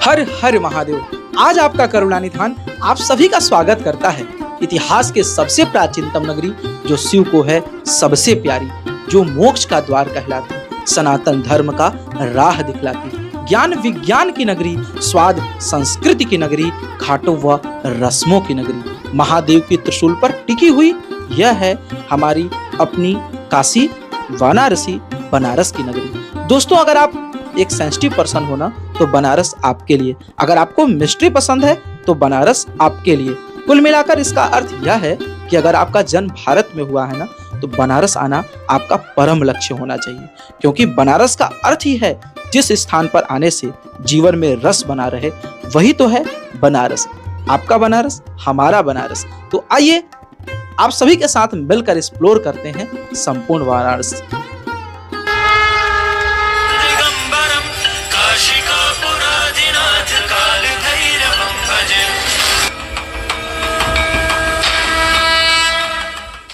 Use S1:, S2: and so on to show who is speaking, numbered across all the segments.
S1: हर हर महादेव। आज आपका करुणानिधान आप सभी का स्वागत करता है इतिहास के सबसे प्राचीनतम नगरी, जो शिव को है सबसे प्यारी, जो मोक्ष का द्वार कहलाती, सनातन धर्म का राह दिखलाती, ज्ञान विज्ञान की नगरी, स्वाद संस्कृति की नगरी, घाटों व रस्मों की नगरी, महादेव की त्रिशूल पर टिकी हुई यह है हमारी अपनी काशी वाराणसी बनारस की नगरी। दोस्तों, अगर आप एक सेंसिटिव पर्सन हो ना तो बनारस आपके लिए, अगर आपको मिस्ट्री पसंद है तो बनारस आपके लिए। कुल मिलाकर इसका अर्थ यह है कि अगर आपका जन्म भारत में हुआ है ना तो बनारस आना आपका परम लक्ष्य होना चाहिए, क्योंकि बनारस का अर्थ ही है जिस स्थान पर आने से जीवन में रस बना रहे, वही तो है बनारस। आपका बनारस, हमारा बनारस। तो आइए आप सभी के साथ मिलकर एक्सप्लोर करते हैं संपूर्ण वाराणसी।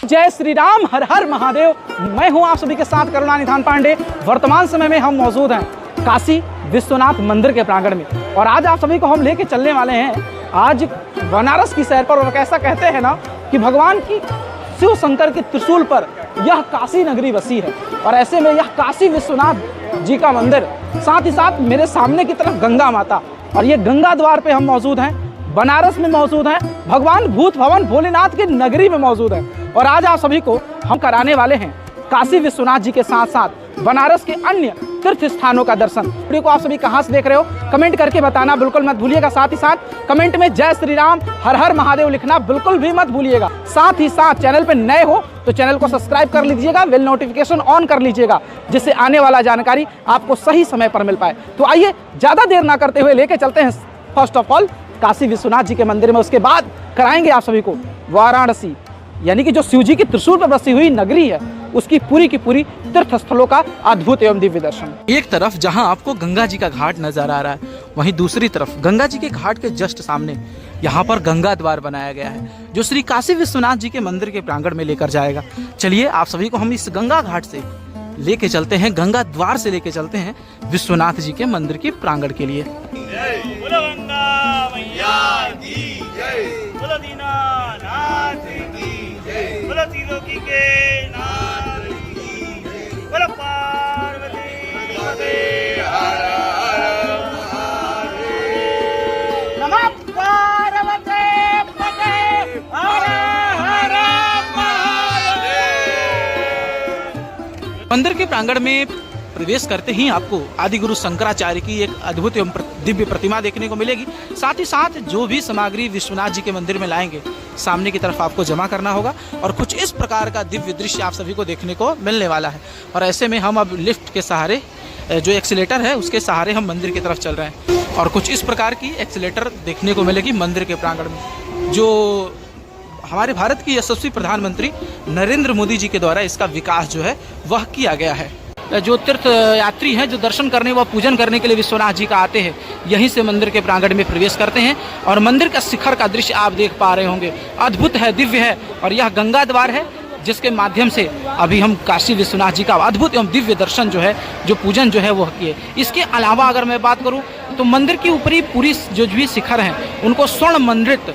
S2: जय श्री राम, हर हर महादेव। मैं हूं आप सभी के साथ करुणानिधान पांडे। वर्तमान समय में हम मौजूद हैं काशी विश्वनाथ मंदिर के प्रांगण में, और आज आप सभी को हम लेके चलने वाले हैं आज बनारस की सैर पर। और कैसा कहते हैं ना कि भगवान की शिव शंकर के त्रिशूल पर यह काशी नगरी बसी है, और ऐसे में यह काशी विश्वनाथ जी का मंदिर, साथ ही साथ मेरे सामने की तरफ गंगा माता, और ये गंगा द्वार पे हम मौजूद हैं, बनारस में मौजूद हैं, भगवान भूत भवन भोलेनाथ की नगरी में मौजूद है। और आज आप सभी को हम कराने वाले हैं काशी विश्वनाथ जी के साथ साथ बनारस के अन्य तीर्थ स्थानों का दर्शन। वीडियो को आप सभी कहां से देख रहे हो कमेंट करके बताना बिल्कुल मत भूलिएगा। साथ ही साथ कमेंट में जय श्री राम, हर हर महादेव लिखना बिल्कुल भी मत भूलिएगा। साथ ही साथ चैनल पे नए हो तो चैनल को सब्सक्राइब कर लीजिएगा, बेल नोटिफिकेशन ऑन कर लीजिएगा, जिससे आने वाला जानकारी आपको सही समय पर मिल पाए। तो आइए ज्यादा देर ना करते हुए लेके चलते हैं first of all Kashi Vishwanath ji के मंदिर में। उसके बाद कराएंगे आप सभी को वाराणसी, यानी कि जो शिव जी की त्रिशूल पर बसी हुई नगरी है, उसकी पूरी की पूरी तीर्थ स्थलों का अद्भुत एवं दिव्य दर्शन।
S1: एक तरफ जहां आपको गंगा जी का घाट नजर आ रहा है, वहीं दूसरी तरफ गंगा जी के घाट के जस्ट सामने यहाँ पर गंगा द्वार बनाया गया है, जो श्री काशी विश्वनाथ जी के मंदिर के प्रांगण में लेकर जाएगा। चलिए आप सभी को हम इस गंगा घाट से लेके चलते हैं, गंगा द्वार से लेके चलते हैं विश्वनाथ जी के मंदिर के प्रांगण के लिए। मंदिर के प्रांगण में प्रवेश करते ही आपको आदि गुरु शंकराचार्य की एक अद्भुत एवं दिव्य प्रतिमा देखने को मिलेगी। साथ ही साथ जो भी सामग्री विश्वनाथ जी के मंदिर में लाएंगे, सामने की तरफ आपको जमा करना होगा, और कुछ इस प्रकार का दिव्य दृश्य आप सभी को देखने को मिलने वाला है। और ऐसे में हम अब लिफ्ट के सहारे, जो एक्सीलेटर है उसके सहारे हम मंदिर की तरफ चल रहे हैं, और कुछ इस प्रकार की एक्सीलेटर देखने को मिलेगी मंदिर के प्रांगण में, जो हमारे भारत की यशस्वी प्रधानमंत्री नरेंद्र मोदी जी के द्वारा इसका विकास जो है वह किया गया है। जो तीर्थ यात्री हैं, जो दर्शन करने व पूजन करने के लिए विश्वनाथ जी का आते हैं, यहीं से मंदिर के प्रांगण में प्रवेश करते हैं। और मंदिर का शिखर का दृश्य आप देख पा रहे होंगे, अद्भुत है, दिव्य है। और यह गंगा द्वार है, जिसके माध्यम से अभी हम काशी विश्वनाथ जी का अद्भुत एवं दिव्य दर्शन जो है, जो पूजन जो है वह किए। इसके अलावा अगर मैं बात करूं तो मंदिर की ऊपरी पूरी जो भी शिखर हैं, उनको स्वर्ण मंडित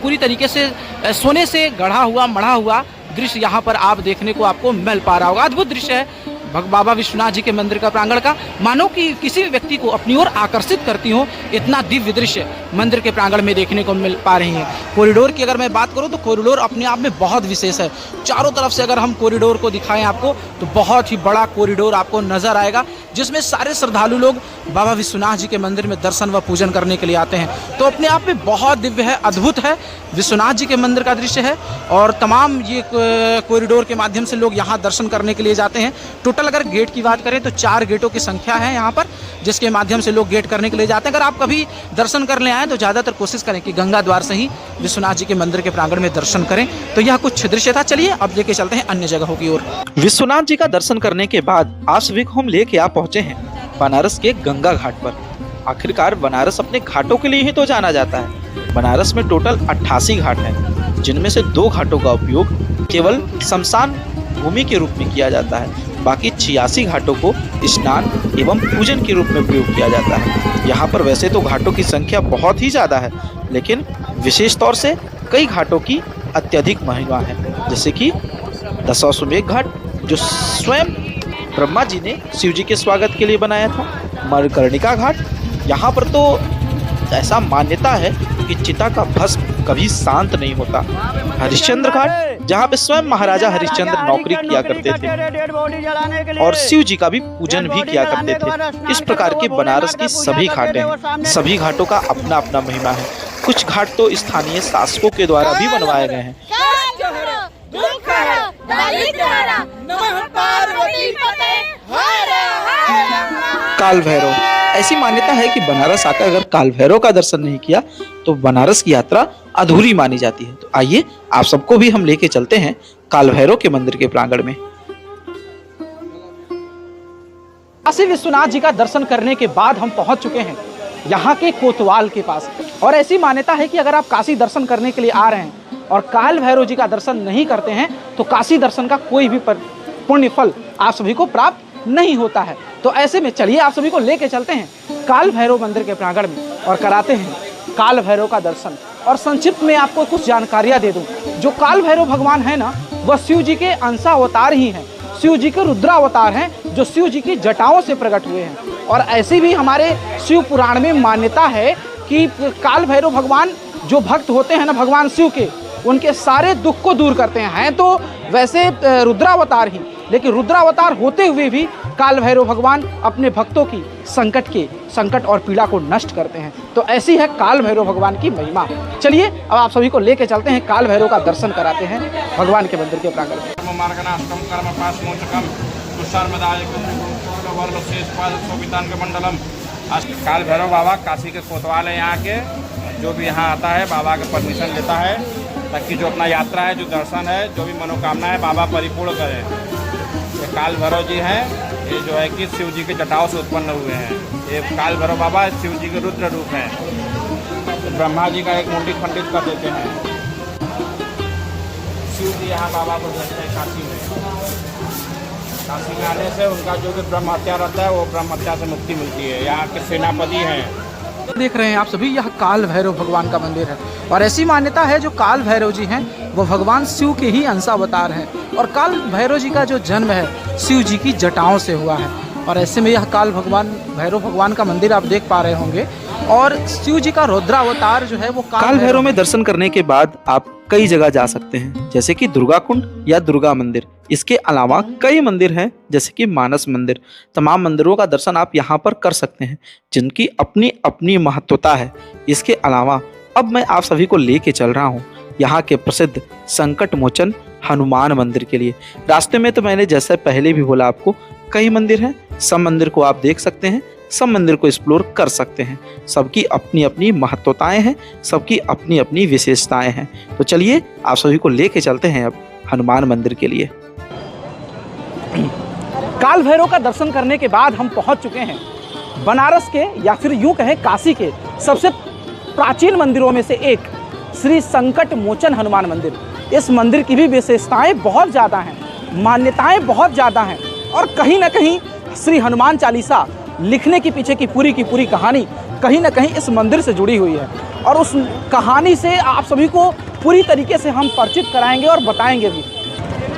S1: पूरी तरीके से सोने से गढ़ा हुआ, मढ़ा हुआ दृश्य यहाँ पर आप देखने को आपको मिल पा रहा होगा। अद्भुत दृश्य है बाबा विश्वनाथ जी के मंदिर का प्रांगण का, मानो कि किसी भी व्यक्ति को अपनी ओर आकर्षित करती हो, इतना दिव्य दृश्य मंदिर के प्रांगण में देखने को मिल पा रही है। कॉरिडोर की अगर मैं बात करूं तो कॉरिडोर अपने आप में बहुत विशेष है। चारों तरफ से अगर हम कॉरिडोर को दिखाएं आपको, तो बहुत ही बड़ा कॉरिडोर आपको नजर आएगा, जिसमें सारे श्रद्धालु लोग बाबा विश्वनाथ जी के मंदिर में दर्शन व पूजन करने के लिए आते हैं। तो अपने आप में बहुत दिव्य है, अद्भुत है, विश्वनाथ जी के मंदिर का दृश्य है। और तमाम ये कॉरिडोर के माध्यम से लोग यहाँ दर्शन करने के लिए जाते हैं। टोटल अगर गेट की बात करें तो 4 गेटों की संख्या है यहाँ पर, जिसके माध्यम से लोग गेट करने के लिए जाते हैं। अगर आप कभी दर्शन करने आए तो ज़्यादातर कोशिश करें कि गंगा द्वार से ही विश्वनाथ जी के मंदिर के प्रांगण में दर्शन करें। तो यह कुछ दृश्य था। चलिए अब लेके चलते हैं अन्य जगहों की ओर। विश्वनाथ जी का दर्शन करने के बाद आप सभी को हम लेके आ पहुंचे हैं बनारस के गंगा घाट पर। आखिरकार बनारस अपने घाटों के लिए ही तो जाना जाता है। बनारस में टोटल 88 घाट हैं, जिनमें से 2 घाटों का उपयोग केवल शमशान भूमि के रूप में किया जाता है। बाकी 86 घाटों को स्नान एवं पूजन के रूप में प्रयोग किया जाता है। यहाँ पर वैसे तो घाटों की संख्या बहुत ही ज़्यादा है, लेकिन विशेष तौर से कई घाटों की अत्यधिक महिमा है, जैसे कि दशाश्वमेध घाट जो स्वयं ब्रह्मा जी ने शिव जी के स्वागत के लिए बनाया था। मणिकर्णिका घाट, यहाँ पर तो ऐसा मान्यता है कि चिता का भस्म कभी शांत नहीं होता। हरिश्चंद्र घाट, जहाँ पे स्वयं महाराजा हरिश्चंद्र नौकरी किया करते थे और शिव जी का भी पूजन भी किया करते थे। इस प्रकार के बनारस की सभी घाटें हैं। सभी घाटों का अपना अपना महिमा है। कुछ घाट तो स्थानीय शासकों के द्वारा भी बनवाए गए हैं। काल भैरव, ऐसी मान्यता है कि बनारस आकर अगर काल भैरव का दर्शन नहीं किया तो बनारस की यात्रा अधूरी मानी जाती है। तो आइए आप सबको भी हम लेके चलते हैं काल भैरव के मंदिर के प्रांगण में।
S2: काशी विश्वनाथ जी का दर्शन करने के बाद हम पहुंच चुके हैं यहाँ के कोतवाल के पास। और ऐसी मान्यता है कि अगर आप काशी दर्शन करने के लिए आ रहे हैं और काल भैरव जी का दर्शन नहीं करते हैं तो काशी दर्शन का कोई भी पुण्य फल आप सभी को प्राप्त नहीं होता है। तो ऐसे में चलिए आप सभी को लेके चलते हैं काल भैरव मंदिर के प्रांगण में और कराते हैं काल भैरव का दर्शन। और संक्षिप्त में आपको कुछ जानकारियाँ दे दूँ। जो काल भैरव भगवान है ना, वह शिव जी के अंशावतार ही हैं। शिव जी के रुद्रावतार हैं जो शिव जी की जटाओं से प्रकट हुए हैं। और ऐसी भी हमारे शिव पुराण में मान्यता है कि काल भैरव भगवान जो भक्त होते हैं ना भगवान शिव के, उनके सारे दुख को दूर करते हैं। तो वैसे रुद्रावतार ही, लेकिन रुद्रावतार होते हुए भी काल भैरव भगवान अपने भक्तों की संकट और पीड़ा को नष्ट करते हैं। तो ऐसी है काल भैरव भगवान की महिमा। चलिए अब आप सभी को लेके चलते हैं, काल भैरव का दर्शन कराते हैं भगवान के मंदिर के प्रांगण में।
S3: काल भैरव बाबा काशी के कोतवाल है यहाँ के। जो भी यहाँ आता है बाबा का परमिशन लेता है ताकि जो अपना यात्रा है, जो दर्शन है, जो भी मनोकामना है बाबा परिपूर्ण करें। ये काल भैरव जी हैं, ये जो है कि शिव जी के जटाओं से उत्पन्न हुए हैं। ये काल भैरव बाबा शिव जी के रुद्र रूप हैं। तो ब्रह्मा जी का एक मुंडी खंडित कर देते हैं। शिव जी यहाँ बाबा को देखते हैं काशी में। काशी में आने से उनका जो भी ब्रह्म हत्या रहता है वो ब्रह्म हत्या से मुक्ति मिलती है। यहाँ के सेनापति हैं।
S2: देख रहे हैं आप सभी, यह काल भैरव भगवान का मंदिर है। और ऐसी मान्यता है जो काल भैरव जी हैं वो भगवान शिव के ही अंशावतार हैं। और काल भैरव जी का जो जन्म है शिव जी की जटाओं से हुआ है। और ऐसे में यह काल भैरव भगवान का मंदिर आप देख पा रहे होंगे। और शिव जी का रुद्रावतार जो है वो
S1: काल भैरव में दर्शन करने के बाद आप कई जगह जा सकते हैं, जैसे कि दुर्गा कुंड या दुर्गा मंदिर। इसके अलावा कई मंदिर हैं जैसे कि मानस मंदिर। तमाम मंदिरों का दर्शन आप यहाँ पर कर सकते हैं, जिनकी अपनी अपनी महत्वता है। इसके अलावा अब मैं आप सभी को लेके चल रहा हूँ यहाँ के प्रसिद्ध संकट मोचन हनुमान मंदिर के लिए। रास्ते में तो मैंने जैसे पहले भी बोला आपको, कई मंदिर हैं। सब मंदिर को आप देख सकते हैं, सब मंदिर को एक्सप्लोर कर सकते हैं। सबकी अपनी अपनी महत्वताएं हैं, सबकी अपनी अपनी विशेषताएं हैं। तो चलिए आप सभी को लेके चलते हैं अब हनुमान मंदिर के लिए।
S2: काल भैरव का दर्शन करने के बाद हम पहुंच चुके हैं बनारस के या फिर यूं कहें काशी के सबसे प्राचीन मंदिरों में से एक श्री संकट मोचन हनुमान मंदिर। इस मंदिर की भी विशेषताएं बहुत ज़्यादा हैं, मान्यताएं बहुत ज़्यादा हैं। और कहीं ना कहीं श्री हनुमान चालीसा लिखने के पीछे की पूरी कहानी कहीं ना कहीं इस मंदिर से जुड़ी हुई है। और उस कहानी से आप सभी को पूरी तरीके से हम परिचित कराएंगे और बताएंगे भी।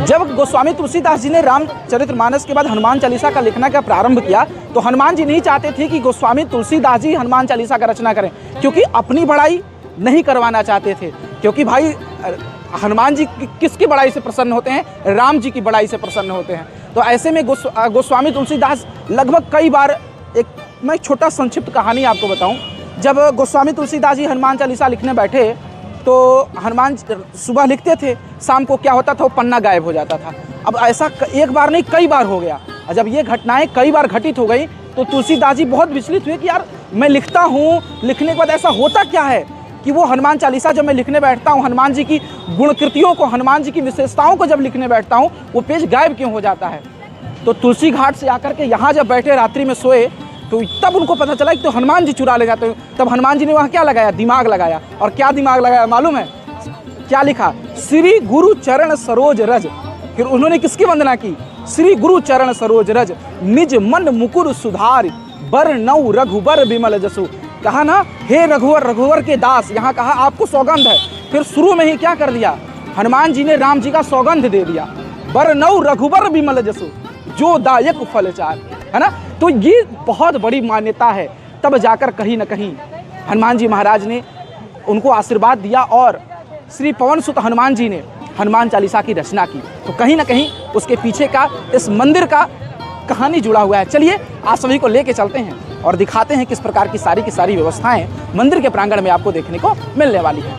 S2: जब गोस्वामी तुलसीदास जी ने रामचरितमानस के बाद हनुमान चालीसा का लिखना का प्रारंभ किया तो हनुमान जी नहीं चाहते थे कि गोस्वामी तुलसीदास जी हनुमान चालीसा का रचना करें, क्योंकि अपनी बड़ाई नहीं करवाना चाहते थे। क्योंकि भाई हनुमान जी किसकी बड़ाई से प्रसन्न होते हैं? राम जी की बड़ाई से प्रसन्न होते हैं। तो ऐसे में गोस्वामी तुलसीदास लगभग कई बार, मैं छोटा संक्षिप्त कहानी आपको बताऊं। जब गोस्वामी तुलसीदास जी हनुमान चालीसा लिखने बैठे तो हनुमान सुबह लिखते थे, शाम को क्या होता था, वो पन्ना गायब हो जाता था। अब ऐसा एक बार नहीं कई बार हो गया। और जब ये घटनाएं कई बार घटित हो गई तो तुलसीदास जी बहुत विचलित हुए कि यार मैं लिखता हूँ, लिखने के बाद ऐसा होता क्या है कि वो हनुमान चालीसा जब मैं लिखने बैठता हूँ, हनुमान जी की गुणकृतियों को, हनुमान जी की विशेषताओं को जब लिखने बैठता हूँ, वो पेज गायब क्यों हो जाता है। तो तुलसी घाट से आकर के यहाँ जब बैठे रात्रि में सोए तो तब उनको पता चला कि तो हनुमान जी चुरा ले जाते हैं। तब हनुमान जी ने वहाँ क्या लगाया? दिमाग लगाया। और क्या दिमाग लगाया मालूम है? क्या लिखा? श्री गुरु चरण सरोज रज। फिर उन्होंने किसकी वंदना की? श्री गुरु चरण सरोज रज, निज मन मुकुर सुधार, बर नौ रघुबर बिमल जसु। कहा ना, हे रघुवर, रघुवर के दास, यहाँ कहा आपको सौगंध है। फिर शुरू में ही क्या कर दिया, हनुमान जी ने राम जी का सौगंध दे दिया, बर नौ रघुबर बिमल जसु, जो दायक फल चार, है ना। तो ये बहुत बड़ी मान्यता है। तब जाकर कहीं ना कहीं हनुमान जी महाराज ने उनको आशीर्वाद दिया और श्री पवन सुत हनुमान जी ने हनुमान चालीसा की रचना की। तो कहीं ना कहीं उसके पीछे का, इस मंदिर का कहानी जुड़ा हुआ है। चलिए आप सभी को लेके चलते हैं और दिखाते हैं किस प्रकार की सारी व्यवस्थाएं मंदिर के प्रांगण में आपको देखने को मिलने वाली है।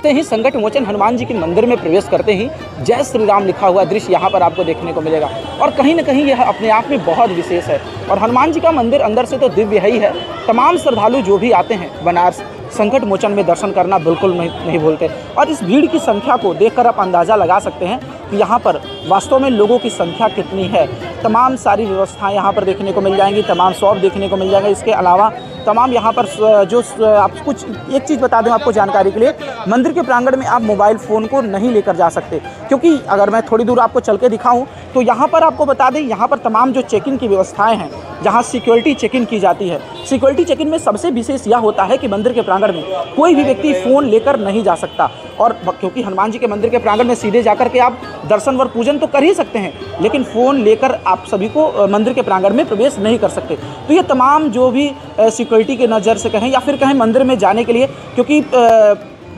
S2: ही संकट मोचन हनुमान जी के मंदिर में प्रवेश करते ही जय श्री राम लिखा हुआ दृश्य यहाँ पर आपको देखने को मिलेगा और कहीं ना कहीं यह अपने आप में बहुत विशेष है। और हनुमान जी का मंदिर अंदर से तो दिव्य ही है। तमाम श्रद्धालु जो भी आते हैं बनारस संकट मोचन में दर्शन करना बिल्कुल नहीं भूलते। और इस भीड़ की संख्या को देखकर आप अंदाज़ा लगा सकते हैं कि यहाँ पर वास्तव में लोगों की संख्या कितनी है। तमाम सारी व्यवस्थाएं यहाँ पर देखने को मिल जाएंगी, तमाम शॉप देखने को मिल जाएंगे। इसके अलावा तमाम यहाँ पर जो आप कुछ एक चीज़ बता दूं आपको जानकारी के लिए, मंदिर के प्रांगण में आप मोबाइल फ़ोन को नहीं लेकर जा सकते, क्योंकि अगर मैं थोड़ी दूर आपको चल के दिखाऊं तो यहाँ पर आपको बता दें, यहाँ पर तमाम जो चेक इन की व्यवस्थाएं हैं, जहाँ सिक्योरिटी चेक इन की जाती है। सिक्योरिटी चेक इन में सबसे विशेष यह होता है कि मंदिर के प्रांगण में कोई भी व्यक्ति फ़ोन लेकर नहीं जा सकता। और क्योंकि हनुमान जी के मंदिर के प्रांगण में सीधे जाकर के आप दर्शन व पूजन तो कर ही सकते हैं, लेकिन फ़ोन लेकर आप सभी को मंदिर के प्रांगण में प्रवेश नहीं कर सकते। तो ये तमाम जो भी सिक्योरिटी के नज़र से कहें या फिर कहें मंदिर में जाने के लिए, क्योंकि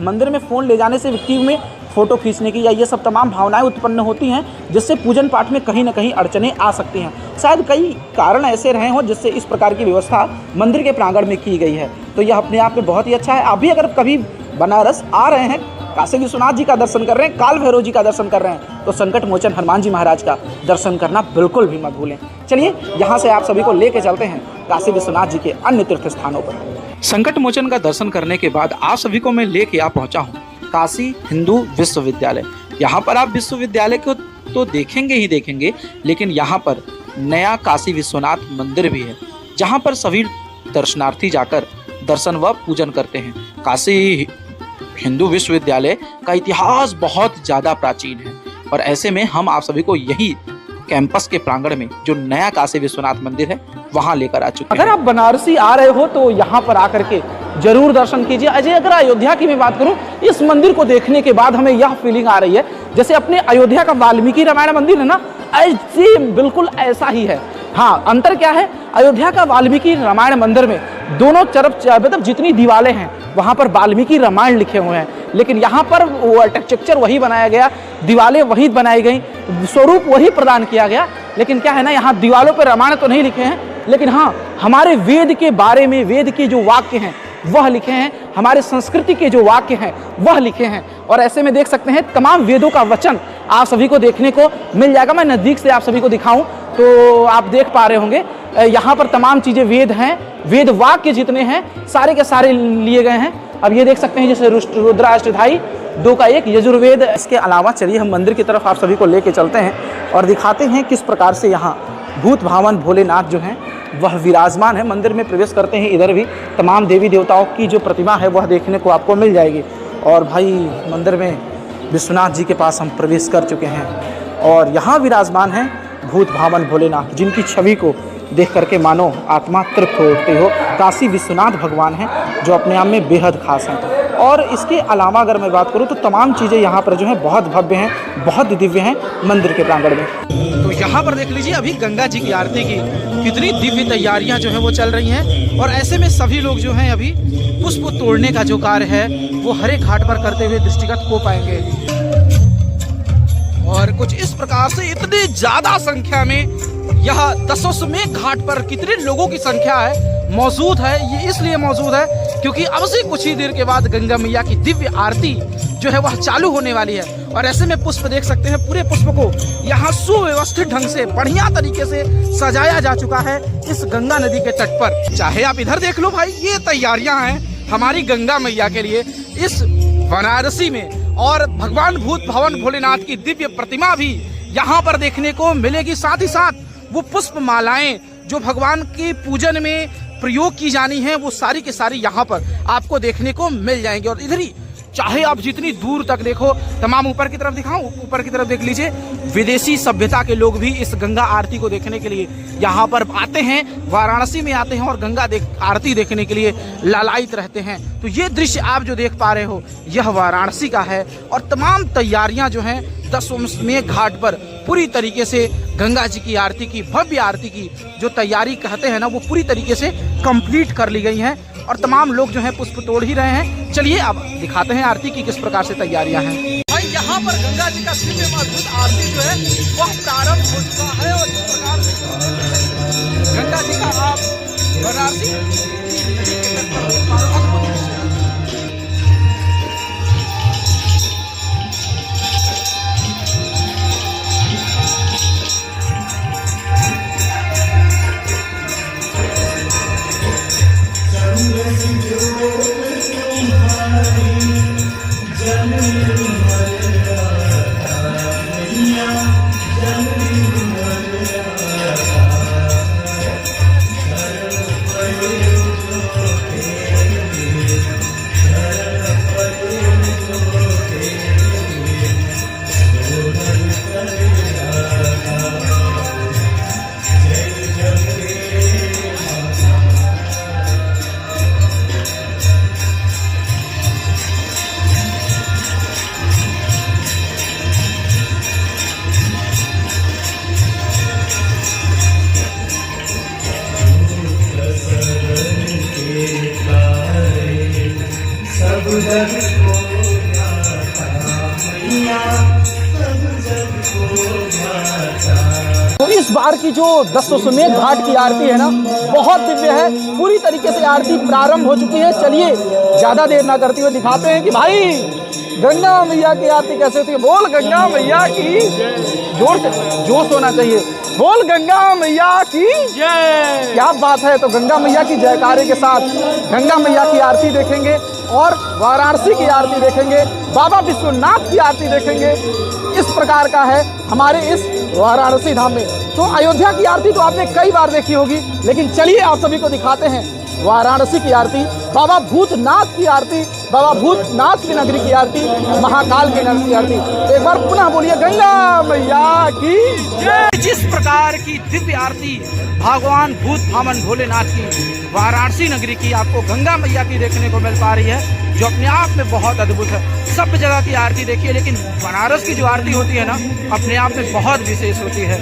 S2: मंदिर में फ़ोन ले जाने से व्यक्ति में फ़ोटो खींचने की या ये सब तमाम भावनाएं उत्पन्न होती हैं, जिससे पूजन पाठ में कहीं ना कहीं अड़चनें आ सकती हैं। शायद कई कारण ऐसे रहे हों जिससे इस प्रकार की व्यवस्था मंदिर के प्रांगण में की गई है। तो यह अपने आप में बहुत ही अच्छा है। आप भी अगर कभी बनारस आ रहे हैं, काशी विश्वनाथ जी का दर्शन कर रहे हैं, काल भैरव जी का दर्शन कर रहे हैं, तो संकट मोचन हनुमान जी महाराज का दर्शन करना बिल्कुल भी मत भूलें। चलिए यहाँ से आप सभी को लेके चलते हैं काशी विश्वनाथ जी के अन्य तीर्थ स्थानों पर।
S1: संकट मोचन का दर्शन करने के बाद आप सभी को मैं लेके आ पहुंचा हूं काशी हिंदू विश्वविद्यालय। यहाँ पर आप विश्वविद्यालय को तो देखेंगे ही देखेंगे, लेकिन यहाँ पर नया काशी विश्वनाथ मंदिर भी है, जहाँ पर सभी दर्शनार्थी जाकर दर्शन व पूजन करते हैं। काशी हिंदू विश्वविद्यालय का इतिहास बहुत ज़्यादा प्राचीन है और ऐसे में हम आप सभी को यही कैंपस के प्रांगण में जो नया काशी विश्वनाथ मंदिर है वहाँ लेकर आ चुके हैं।
S2: अगर आप बनारसी आ रहे हो तो यहाँ पर आकर के जरूर दर्शन कीजिए। अजय, अगर अयोध्या की मैं बात करूँ, इस मंदिर को देखने के बाद हमें यह फीलिंग आ रही है जैसे अपने अयोध्या का वाल्मीकि रामायण मंदिर है ना, ऐसे बिल्कुल ऐसा ही है। हाँ, अंतर क्या है, अयोध्या का वाल्मीकि रामायण मंदिर में दोनों तरफ मतलब जितनी दीवारें हैं वहाँ पर वाल्मीकि रामायण लिखे हुए हैं, लेकिन यहाँ पर वो आर्किटेक्चर वही बनाया गया, दीवारें वही बनाई गई, स्वरूप वही प्रदान किया गया। लेकिन क्या है ना, यहाँ दीवारों पर रामायण तो नहीं लिखे हैं, लेकिन हाँ हमारे वेद के बारे में, वेद के जो वाक्य हैं वह लिखे हैं, हमारे संस्कृति के जो वाक्य हैं वह लिखे हैं। और ऐसे में देख सकते हैं तमाम वेदों का वचन आप सभी को देखने को मिल जाएगा। मैं नज़दीक से आप सभी को दिखाऊं तो आप देख पा रहे होंगे यहाँ पर तमाम चीज़ें वेद हैं, वेद वाक्य जितने हैं सारे के सारे लिए गए हैं। अब ये देख सकते हैं जैसे रुद्राष्टधाई 2 का 1 यजुर्वेद। इसके अलावा चलिए हम मंदिर की तरफ आप सभी को लेके चलते हैं और दिखाते हैं किस प्रकार से यहाँ भूत भावन भोलेनाथ जो हैं वह विराजमान है। मंदिर में प्रवेश करते हैं, इधर भी तमाम देवी देवताओं की जो प्रतिमा है वह देखने को आपको मिल जाएगी। और भाई मंदिर में विश्वनाथ जी के पास हम प्रवेश कर चुके हैं और यहाँ विराजमान हैं भूत भावन भोलेनाथ, जिनकी छवि को देख करके मानो आत्मा तृप्त हो उठती हो। काशी विश्वनाथ भगवान हैं जो अपने आप में बेहद खास हैं। और इसके अलावा अगर मैं बात करूं तो तमाम चीज़ें यहाँ पर जो हैं बहुत भव्य हैं, बहुत दिव्य हैं मंदिर के प्रांगण में।
S1: तो यहाँ पर देख लीजिए अभी गंगा जी की आरती की कितनी दिव्य तैयारियां जो हैं वो चल रही हैं और ऐसे में सभी लोग जो हैं अभी पुष्प तोड़ने का जो कार्य है वो हरे घाट पर करते हुए दृष्टिगत हो पाएंगे। और कुछ इस प्रकार से इतनी ज्यादा संख्या में यह दशाश्वमेध घाट पर कितने लोगों की संख्या है मौजूद है, ये इसलिए मौजूद है क्योंकि अब से कुछ ही देर के बाद गंगा मैया की दिव्य आरती जो है वह चालू होने वाली है। और ऐसे में पुष्प देख सकते हैं, पूरे पुष्प को यहाँ सुव्यवस्थित ढंग से बढ़िया तरीके से सजाया जा चुका है इस गंगा नदी के तट पर। चाहे आप इधर देख लो भाई, ये तैयारियां हैं हमारी गंगा मैया के लिए इस बनारसी में। और भगवान भूत भवन भोलेनाथ की दिव्य प्रतिमा भी यहाँ पर देखने को मिलेगी। साथ ही साथ वो पुष्प मालाएं जो भगवान के पूजन में प्रयोग की जानी है वो सारी के सारी यहाँ पर आपको देखने को मिल जाएंगे। और इधर ही चाहे आप जितनी दूर तक देखो, तमाम ऊपर की तरफ दिखाऊं, ऊपर की तरफ देख लीजिए, विदेशी सभ्यता के लोग भी इस गंगा आरती को देखने के लिए यहाँ पर आते हैं, वाराणसी में आते हैं और गंगा आरती देखने के लिए लालायित रहते हैं। तो ये दृश्य आप जो देख पा रहे हो यह वाराणसी का है और तमाम तैयारियां जो हैं दशाश्वमेध घाट पर पूरी तरीके से गंगा जी की आरती की, भव्य आरती की जो तैयारी कहते हैं ना, वो पूरी तरीके से कंप्लीट कर ली गई हैं और तमाम लोग जो हैं पुष्प तोड़ ही रहे हैं। चलिए अब दिखाते हैं आरती की किस प्रकार से तैयारियां हैं। भाई यहाँ पर गंगा जी का दिव्य अद्भुत आरती जो है वह प्रारंभ हो चुका है और इस प्रकार से गंगा जी का आप वाराणसी नदी के तट पर देख पा रहे हो। अद्भुत दृश्य है। तो इस बार की जो दशाश्वमेध घाट की आरती है ना, बहुत दिव्य है। पूरी तरीके से आरती प्रारंभ हो चुकी है। चलिए ज्यादा देर ना करते हुए दिखाते हैं कि भाई गंगा मैया की आरती कैसे होती है। बोल गंगा मैया की, जोर से जोश होना चाहिए। बोल गंगा मैया की जय। क्या बात है। तो गंगा मैया की जयकारे के साथ गंगा मैया की आरती देखेंगे और वाराणसी की आरती देखेंगे, बाबा विश्वनाथ की आरती देखेंगे। इस प्रकार का है हमारे इस वाराणसी धाम में। तो अयोध्या की आरती तो आपने कई बार देखी होगी, लेकिन चलिए आप सभी को दिखाते हैं वाराणसी की आरती, बाबा भूतनाथ की आरती, बाबा भूतनाथ की नगरी की आरती, महाकाल की नगरी की आरती। एक बार पुनः बोलिए गंगा मैया की जय। जिस प्रकार की दिव्य आरती भगवान भूत भामन भोलेनाथ की वाराणसी नगरी की आपको गंगा मैया की देखने को मिल पा रही है, जो अपने आप में बहुत अद्भुत है। सब जगह की आरती देखिए, लेकिन बनारस की जो आरती होती है ना, अपने आप में बहुत विशेष होती है।